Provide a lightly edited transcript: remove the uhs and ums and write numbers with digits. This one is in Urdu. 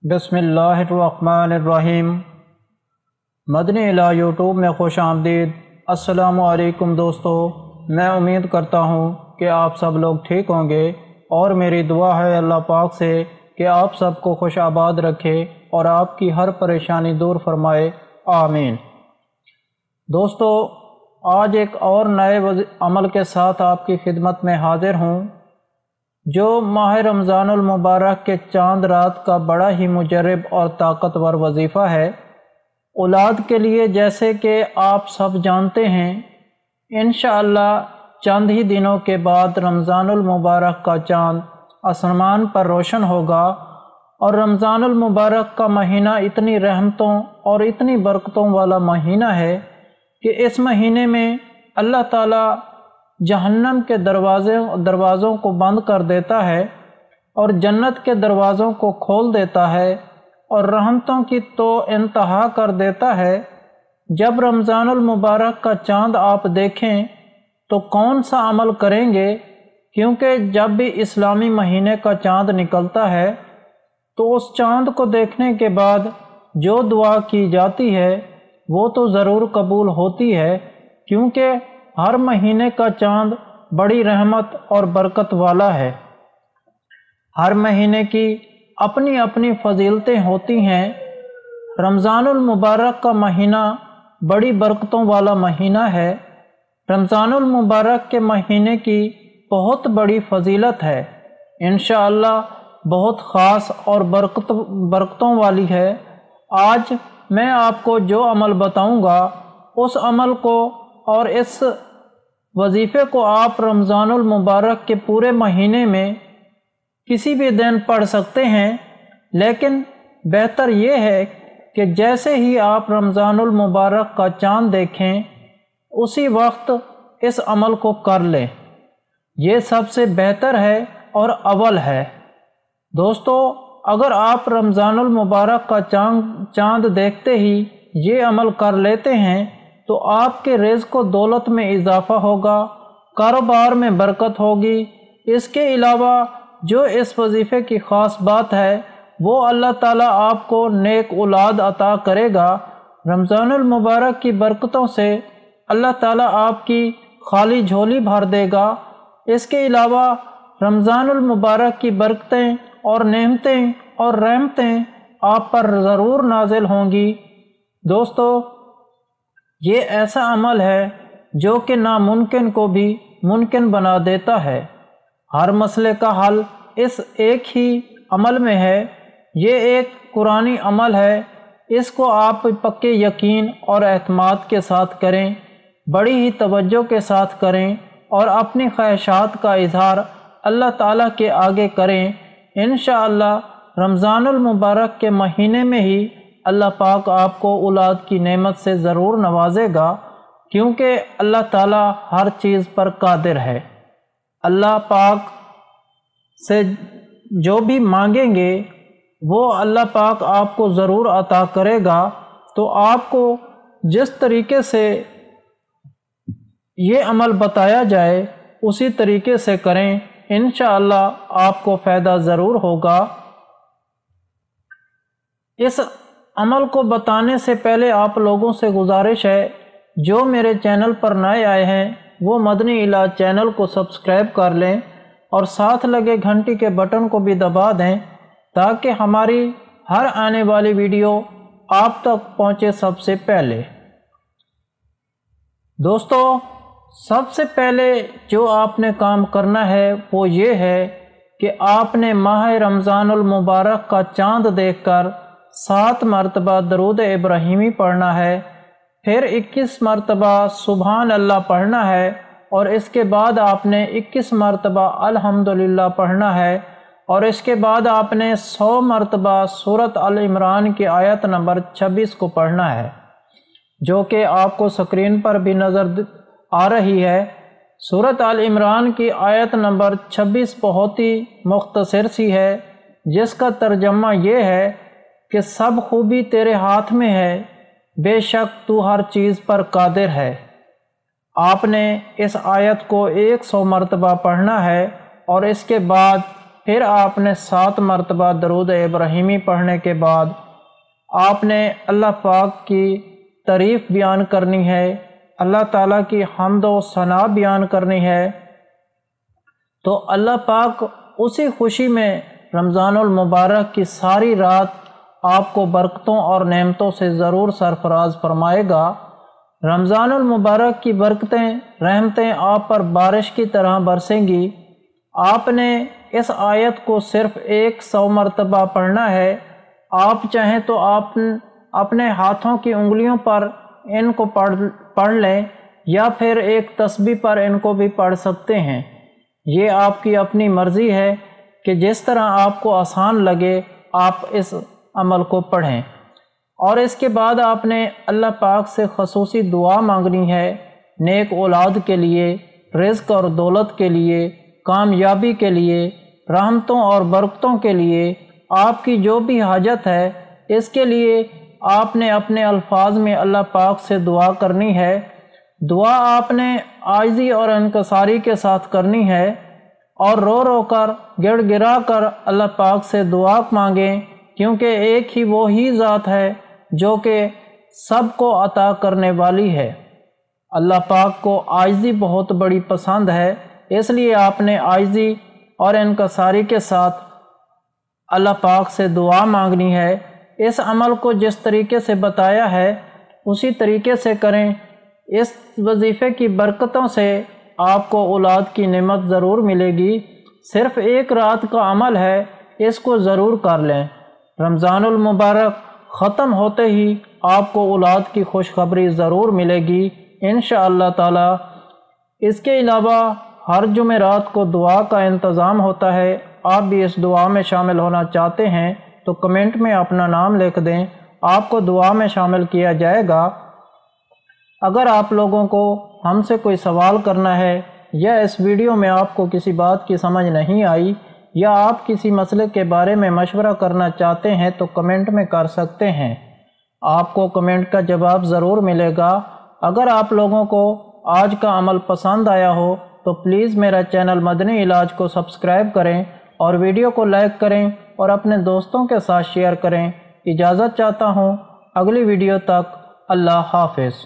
بسم اللہ الرحمن الرحیم۔ مدنی الہ یوٹیوب میں خوش آمدید۔ السلام علیکم دوستو، میں امید کرتا ہوں کہ آپ سب لوگ ٹھیک ہوں گے، اور میری دعا ہے اللہ پاک سے کہ آپ سب کو خوش آباد رکھے اور آپ کی ہر پریشانی دور فرمائے، آمین۔ دوستو، آج ایک اور نئے عمل کے ساتھ آپ کی خدمت میں حاضر ہوں، جو ماہ رمضان المبارک کے چاند رات کا بڑا ہی مجرب اور طاقتور وظیفہ ہے۔ اولاد کے لیے، جیسے کہ آپ سب جانتے ہیں، انشاءاللہ چند ہی دنوں کے بعد رمضان المبارک کا چاند آسمان پر روشن ہوگا، اور رمضان المبارک کا مہینہ اتنی رحمتوں اور اتنی برکتوں والا مہینہ ہے کہ اس مہینے میں اللہ تعالیٰ جہنم کے دروازوں کو بند کر دیتا ہے اور جنت کے دروازوں کو کھول دیتا ہے، اور رحمتوں کی تو انتہا کر دیتا ہے۔ جب رمضان المبارک کا چاند آپ دیکھیں تو کون سا عمل کریں گے؟ کیونکہ جب بھی اسلامی مہینے کا چاند نکلتا ہے تو اس چاند کو دیکھنے کے بعد جو دعا کی جاتی ہے وہ تو ضرور قبول ہوتی ہے، کیونکہ ہر مہینے کا چاند بڑی رحمت اور برکت والا ہے۔ ہر مہینے کی اپنی اپنی فضیلتیں ہوتی ہیں۔ رمضان المبارک کا مہینہ بڑی برکتوں والا مہینہ ہے۔ رمضان المبارک کے مہینے کی بہت بڑی فضیلت ہے، انشاءاللہ بہت خاص اور برکتوں والی ہے۔ آج میں آپ کو جو عمل بتاؤں گا، اس عمل کو اور اس وظیفے کو آپ رمضان المبارک کے پورے مہینے میں کسی بھی دن پڑھ سکتے ہیں، لیکن بہتر یہ ہے کہ جیسے ہی آپ رمضان المبارک کا چاند دیکھیں اسی وقت اس عمل کو کر لیں، یہ سب سے بہتر ہے اور اول ہے۔ دوستو، اگر آپ رمضان المبارک کا چاند دیکھتے ہی یہ عمل کر لیتے ہیں تو آپ کے رزق و دولت میں اضافہ ہوگا، کاروبار میں برکت ہوگی۔ اس کے علاوہ جو اس وظیفے کی خاص بات ہے وہ اللہ تعالیٰ آپ کو نیک اولاد عطا کرے گا۔ رمضان المبارک کی برکتوں سے اللہ تعالیٰ آپ کی خالی جھولی بھر دے گا۔ اس کے علاوہ رمضان المبارک کی برکتیں اور نعمتیں اور رحمتیں آپ پر ضرور نازل ہوں گی۔ دوستو، یہ ایسا عمل ہے جو کہ ناممکن کو بھی ممکن بنا دیتا ہے۔ ہر مسئلے کا حل اس ایک ہی عمل میں ہے۔ یہ ایک قرآنی عمل ہے، اس کو آپ پکے یقین اور اعتماد کے ساتھ کریں، بڑی ہی توجہ کے ساتھ کریں، اور اپنی خواہشات کا اظہار اللہ تعالیٰ کے آگے کریں۔ انشاءاللہ رمضان المبارک کے مہینے میں ہی اللہ پاک آپ کو اولاد کی نعمت سے ضرور نوازے گا، کیونکہ اللہ تعالیٰ ہر چیز پر قادر ہے۔ اللہ پاک سے جو بھی مانگیں گے وہ اللہ پاک آپ کو ضرور عطا کرے گا۔ تو آپ کو جس طریقے سے یہ عمل بتایا جائے اسی طریقے سے کریں، انشاءاللہ آپ کو فائدہ ضرور ہوگا۔ اس عمل کو بتانے سے پہلے آپ لوگوں سے گزارش ہے، جو میرے چینل پر نئے آئے ہیں وہ مدنی الہ چینل کو سبسکرائب کر لیں اور ساتھ لگے گھنٹی کے بٹن کو بھی دبا دیں، تاکہ ہماری ہر آنے والی ویڈیو آپ تک پہنچے سب سے پہلے۔ دوستو، سب سے پہلے جو آپ نے کام کرنا ہے وہ یہ ہے کہ آپ نے ماہ رمضان المبارک کا چاند دیکھ کر 7 مرتبہ درود ابراہیمی پڑھنا ہے، پھر 21 مرتبہ سبحان اللہ پڑھنا ہے، اور اس کے بعد آپ نے 21 مرتبہ الحمدللہ پڑھنا ہے، اور اس کے بعد آپ نے 100 مرتبہ سورۃ آل عمران کی آیت نمبر 26 کو پڑھنا ہے، جو کہ آپ کو سکرین پر بھی نظر آ رہی ہے۔ سورۃ آل عمران کی آیت نمبر 26 بہت ہی مختصر سی ہے، جس کا ترجمہ یہ ہے کہ سب خوبی تیرے ہاتھ میں ہے، بے شک تو ہر چیز پر قادر ہے۔ آپ نے اس آیت کو 100 مرتبہ پڑھنا ہے، اور اس کے بعد پھر آپ نے 7 مرتبہ درود ابراہیمی پڑھنے کے بعد آپ نے اللہ پاک کی تعریف بیان کرنی ہے، اللہ تعالیٰ کی حمد و ثنا بیان کرنی ہے۔ تو اللہ پاک اسی خوشی میں رمضان المبارک کی ساری رات آپ کو برکتوں اور نعمتوں سے ضرور سرفراز فرمائے گا۔ رمضان المبارک کی برکتیں، رحمتیں آپ پر بارش کی طرح برسیں گی۔ آپ نے اس آیت کو صرف 100 مرتبہ پڑھنا ہے۔ آپ چاہیں تو آپ اپنے ہاتھوں کی انگلیوں پر ان کو پڑھ لیں یا پھر ایک تسبیح پر ان کو بھی پڑھ سکتے ہیں۔ یہ آپ کی اپنی مرضی ہے کہ جس طرح آپ کو آسان لگے آپ اس عمل کو پڑھیں۔ اور اس کے بعد آپ نے اللہ پاک سے خصوصی دعا مانگنی ہے، نیک اولاد کے لیے، رزق اور دولت کے لیے، کامیابی کے لیے، رحمتوں اور برکتوں کے لیے۔ آپ کی جو بھی حاجت ہے اس کے لیے آپ نے اپنے الفاظ میں اللہ پاک سے دعا کرنی ہے۔ دعا آپ نے عاجزی اور انکساری کے ساتھ کرنی ہے اور رو رو کر، گڑ گڑا کر اللہ پاک سے دعا مانگیں، کیونکہ ایک ہی وہی ذات ہے جو کہ سب کو عطا کرنے والی ہے۔ اللہ پاک کو عاجزی بہت بڑی پسند ہے، اس لیے آپ نے عاجزی اور انکساری کے ساتھ اللہ پاک سے دعا مانگنی ہے۔ اس عمل کو جس طریقے سے بتایا ہے اسی طریقے سے کریں۔ اس وظیفے کی برکتوں سے آپ کو اولاد کی نعمت ضرور ملے گی۔ صرف 1 رات کا عمل ہے، اس کو ضرور کر لیں۔ رمضان المبارک ختم ہوتے ہی آپ کو اولاد کی خوشخبری ضرور ملے گی انشاءاللہ تعالی۔ اس کے علاوہ ہر جمعرات کو دعا کا انتظام ہوتا ہے۔ آپ بھی اس دعا میں شامل ہونا چاہتے ہیں تو کمنٹ میں اپنا نام لکھ دیں، آپ کو دعا میں شامل کیا جائے گا۔ اگر آپ لوگوں کو ہم سے کوئی سوال کرنا ہے یا اس ویڈیو میں آپ کو کسی بات کی سمجھ نہیں آئی یا آپ کسی مسئلے کے بارے میں مشورہ کرنا چاہتے ہیں تو کمنٹ میں کر سکتے ہیں، آپ کو کمنٹ کا جواب ضرور ملے گا۔ اگر آپ لوگوں کو آج کا عمل پسند آیا ہو تو پلیز میرا چینل مدنی علاج کو سبسکرائب کریں اور ویڈیو کو لائک کریں اور اپنے دوستوں کے ساتھ شیئر کریں۔ اجازت چاہتا ہوں، اگلی ویڈیو تک اللہ حافظ۔